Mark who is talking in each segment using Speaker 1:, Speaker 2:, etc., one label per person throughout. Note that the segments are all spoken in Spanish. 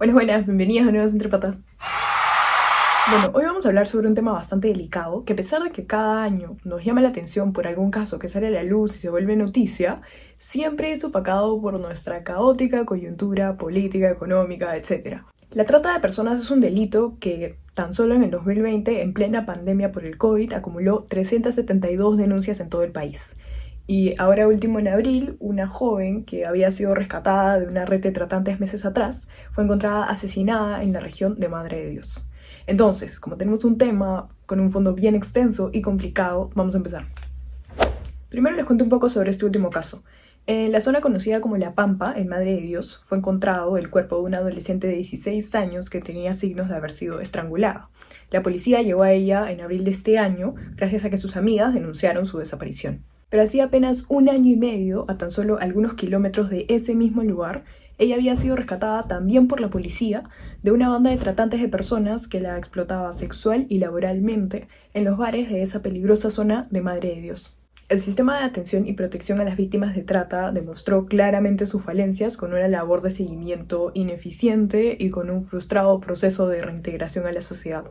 Speaker 1: Buenas, buenas, bienvenidos a Nuevas Entre Patas. Bueno, hoy vamos a hablar sobre un tema bastante delicado, que a pesar de que cada año nos llama la atención por algún caso que sale a la luz y se vuelve noticia, siempre es opacado por nuestra caótica coyuntura política, económica, etc. La trata de personas es un delito que tan solo en el 2020, en plena pandemia por el COVID, acumuló 372 denuncias en todo el país. Y ahora último en abril, una joven que había sido rescatada de una red de tratantes meses atrás fue encontrada asesinada en la región de Madre de Dios. Entonces, como tenemos un tema con un fondo bien extenso y complicado, vamos a empezar. Primero les cuento un poco sobre este último caso. En la zona conocida como La Pampa, en Madre de Dios, fue encontrado el cuerpo de una adolescente de 16 años que tenía signos de haber sido estrangulada. La policía llegó a ella en abril de este año gracias a que sus amigas denunciaron su desaparición. Pero hacía apenas un año y medio, a tan solo algunos kilómetros de ese mismo lugar, ella había sido rescatada también por la policía de una banda de tratantes de personas que la explotaba sexual y laboralmente en los bares de esa peligrosa zona de Madre de Dios. El sistema de atención y protección a las víctimas de trata demostró claramente sus falencias con una labor de seguimiento ineficiente y con un frustrado proceso de reintegración a la sociedad.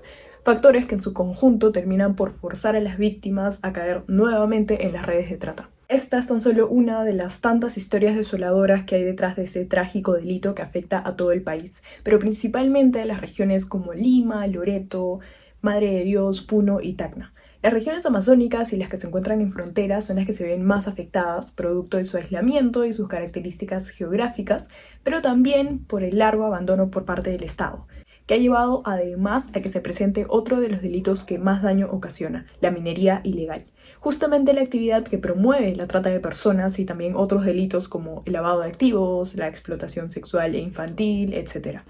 Speaker 1: Factores que en su conjunto terminan por forzar a las víctimas a caer nuevamente en las redes de trata. Esta es tan solo una de las tantas historias desoladoras que hay detrás de ese trágico delito que afecta a todo el país, pero principalmente a las regiones como Lima, Loreto, Madre de Dios, Puno y Tacna. Las regiones amazónicas y las que se encuentran en fronteras son las que se ven más afectadas, producto de su aislamiento y sus características geográficas, pero también por el largo abandono por parte del Estado, que ha llevado además a que se presente otro de los delitos que más daño ocasiona, la minería ilegal. Justamente la actividad que promueve la trata de personas y también otros delitos como el lavado de activos, la explotación sexual e infantil, etc.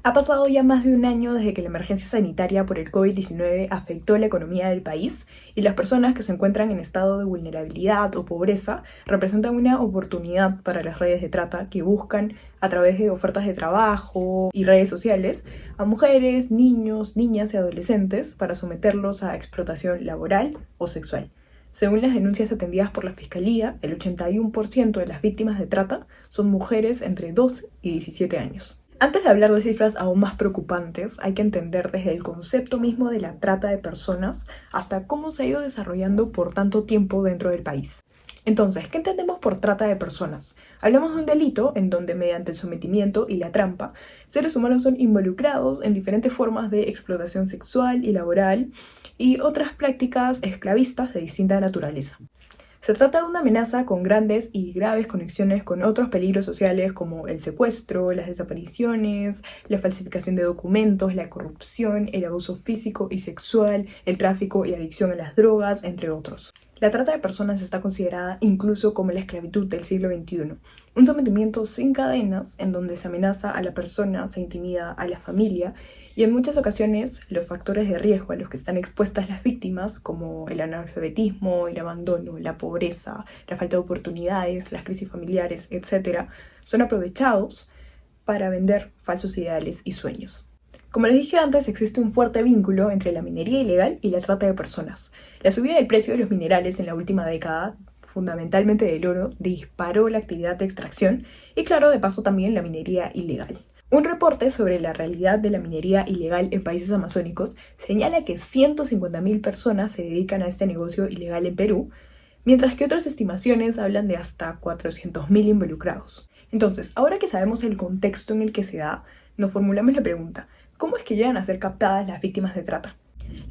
Speaker 1: Ha pasado ya más de un año desde que la emergencia sanitaria por el COVID-19 afectó la economía del país y las personas que se encuentran en estado de vulnerabilidad o pobreza representan una oportunidad para las redes de trata que buscan, a través de ofertas de trabajo y redes sociales, a mujeres, niños, niñas y adolescentes para someterlos a explotación laboral o sexual. Según las denuncias atendidas por la Fiscalía, el 81% de las víctimas de trata son mujeres entre 12 y 17 años. Antes de hablar de cifras aún más preocupantes, hay que entender desde el concepto mismo de la trata de personas hasta cómo se ha ido desarrollando por tanto tiempo dentro del país. Entonces, ¿qué entendemos por trata de personas? Hablamos de un delito en donde mediante el sometimiento y la trampa, seres humanos son involucrados en diferentes formas de explotación sexual y laboral y otras prácticas esclavistas de distinta naturaleza. Se trata de una amenaza con grandes y graves conexiones con otros peligros sociales como el secuestro, las desapariciones, la falsificación de documentos, la corrupción, el abuso físico y sexual, el tráfico y adicción a las drogas, entre otros. La trata de personas está considerada incluso como la esclavitud del siglo XXI, un sometimiento sin cadenas en donde se amenaza a la persona, se intimida a la familia y en muchas ocasiones los factores de riesgo a los que están expuestas las víctimas, como el analfabetismo, el abandono, la pobreza, la falta de oportunidades, las crisis familiares, etc., son aprovechados para vender falsos ideales y sueños. Como les dije antes, existe un fuerte vínculo entre la minería ilegal y la trata de personas. La subida del precio de los minerales en la última década, fundamentalmente del oro, disparó la actividad de extracción y, claro, de paso también la minería ilegal. Un reporte sobre la realidad de la minería ilegal en países amazónicos señala que 150.000 personas se dedican a este negocio ilegal en Perú, mientras que otras estimaciones hablan de hasta 400.000 involucrados. Entonces, ahora que sabemos el contexto en el que se da, nos formulamos la pregunta: ¿cómo es que llegan a ser captadas las víctimas de trata?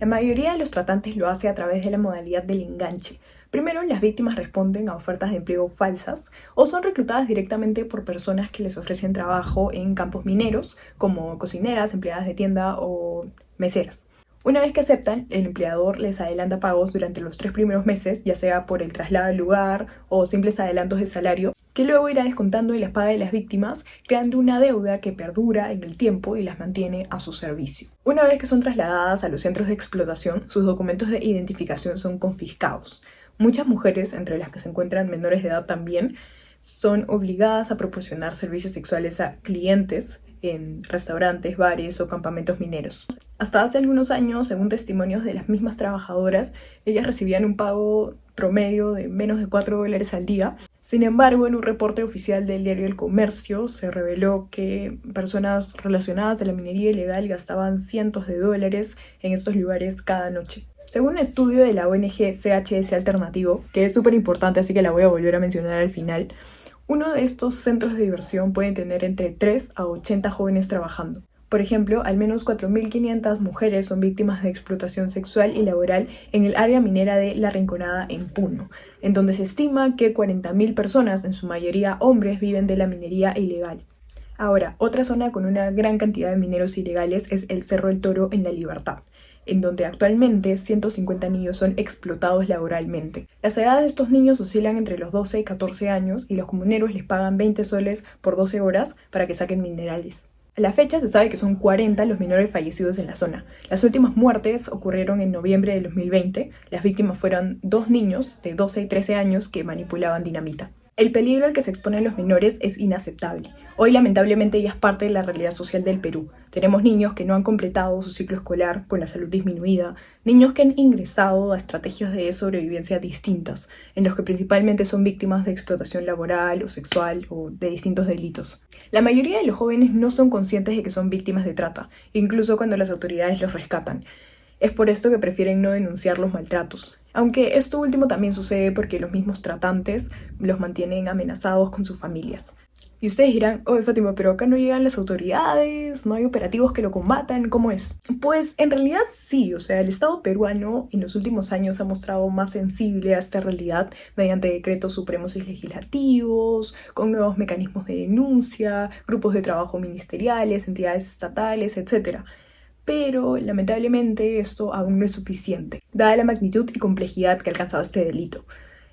Speaker 1: La mayoría de los tratantes lo hace a través de la modalidad del enganche. Primero, las víctimas responden a ofertas de empleo falsas o son reclutadas directamente por personas que les ofrecen trabajo en campos mineros, como cocineras, empleadas de tienda o meseras. Una vez que aceptan, el empleador les adelanta pagos durante los 3 primeros meses, ya sea por el traslado al lugar o simples adelantos de salario, que luego irá descontando y las paga de las víctimas, creando una deuda que perdura en el tiempo y las mantiene a su servicio. Una vez que son trasladadas a los centros de explotación, sus documentos de identificación son confiscados. Muchas mujeres, entre las que se encuentran menores de edad también, son obligadas a proporcionar servicios sexuales a clientes en restaurantes, bares o campamentos mineros. Hasta hace algunos años, según testimonios de las mismas trabajadoras, ellas recibían un pago promedio de menos de $4 al día. Sin embargo, en un reporte oficial del diario El Comercio se reveló que personas relacionadas a la minería ilegal gastaban cientos de dólares en estos lugares cada noche. Según un estudio de la ONG CHS Alternativo, que es súper importante, así que la voy a volver a mencionar al final, uno de estos centros de diversión puede tener entre 3 a 80 jóvenes trabajando. Por ejemplo, al menos 4.500 mujeres son víctimas de explotación sexual y laboral en el área minera de La Rinconada en Puno, en donde se estima que 40.000 personas, en su mayoría hombres, viven de la minería ilegal. Ahora, otra zona con una gran cantidad de mineros ilegales es el Cerro del Toro en La Libertad, en donde actualmente 150 niños son explotados laboralmente. Las edades de estos niños oscilan entre los 12 y 14 años y los comuneros les pagan 20 soles por 12 horas para que saquen minerales. A la fecha se sabe que son 40 los menores fallecidos en la zona. Las últimas muertes ocurrieron en noviembre de 2020. Las víctimas fueron 2 niños de 12 y 13 años que manipulaban dinamita. El peligro al que se exponen los menores es inaceptable. Hoy lamentablemente ya es parte de la realidad social del Perú. Tenemos niños que no han completado su ciclo escolar con la salud disminuida, niños que han ingresado a estrategias de sobrevivencia distintas, en los que principalmente son víctimas de explotación laboral o sexual o de distintos delitos. La mayoría de los jóvenes no son conscientes de que son víctimas de trata, incluso cuando las autoridades los rescatan. Es por esto que prefieren no denunciar los maltratos. Aunque esto último también sucede porque los mismos tratantes los mantienen amenazados con sus familias. Y ustedes dirán, oye Fátima, pero acá no llegan las autoridades, no hay operativos que lo combatan, ¿cómo es? Pues en realidad sí, o sea, el Estado peruano en los últimos años se ha mostrado más sensible a esta realidad mediante decretos supremos y legislativos, con nuevos mecanismos de denuncia, grupos de trabajo ministeriales, entidades estatales, etc. Pero lamentablemente esto aún no es suficiente, dada la magnitud y complejidad que ha alcanzado este delito.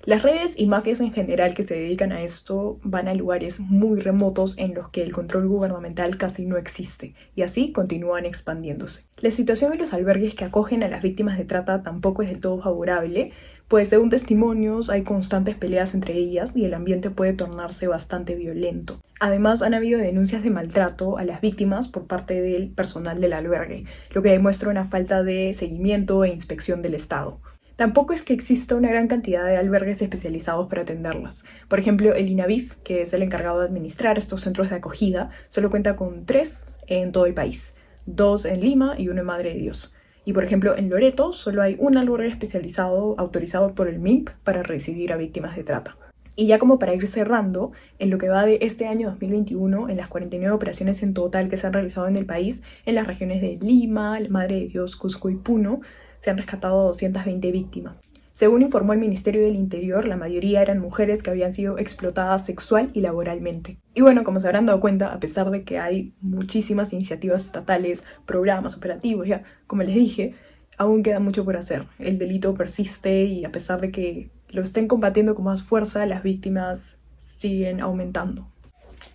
Speaker 1: Las redes y mafias en general que se dedican a esto van a lugares muy remotos en los que el control gubernamental casi no existe, y así continúan expandiéndose. La situación en los albergues que acogen a las víctimas de trata tampoco es del todo favorable, pues según testimonios hay constantes peleas entre ellas y el ambiente puede tornarse bastante violento. Además, han habido denuncias de maltrato a las víctimas por parte del personal del albergue, lo que demuestra una falta de seguimiento e inspección del Estado. Tampoco es que exista una gran cantidad de albergues especializados para atenderlas. Por ejemplo, el INAVIF, que es el encargado de administrar estos centros de acogida, solo cuenta con 3 en todo el país, 2 en Lima y 1 en Madre de Dios. Y por ejemplo, en Loreto solo hay un albergue especializado autorizado por el MIMP para recibir a víctimas de trata. Y ya como para ir cerrando, en lo que va de este año 2021, en las 49 operaciones en total que se han realizado en el país, en las regiones de Lima, Madre de Dios, Cusco y Puno, se han rescatado 220 víctimas. Según informó el Ministerio del Interior, la mayoría eran mujeres que habían sido explotadas sexual y laboralmente. Y bueno, como se habrán dado cuenta, a pesar de que hay muchísimas iniciativas estatales, programas, operativos, ya, como les dije, aún queda mucho por hacer. El delito persiste y a pesar de que lo estén combatiendo con más fuerza, las víctimas siguen aumentando.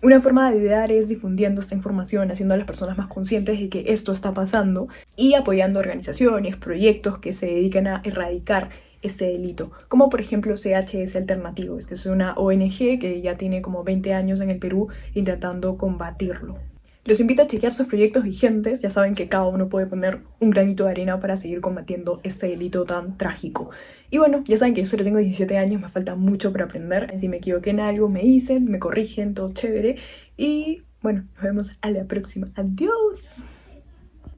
Speaker 1: Una forma de ayudar es difundiendo esta información, haciendo a las personas más conscientes de que esto está pasando y apoyando organizaciones, proyectos que se dedican a erradicar este delito, como por ejemplo CHS Alternativo, que es una ONG que ya tiene como 20 años en el Perú intentando combatirlo. Los invito a chequear sus proyectos vigentes, ya saben que cada uno puede poner un granito de arena para seguir combatiendo este delito tan trágico. Y bueno, ya saben que yo solo tengo 17 años, me falta mucho por aprender. Si me equivoqué en algo, me dicen, me corrigen, todo chévere. Y bueno, nos vemos a la próxima. ¡Adiós!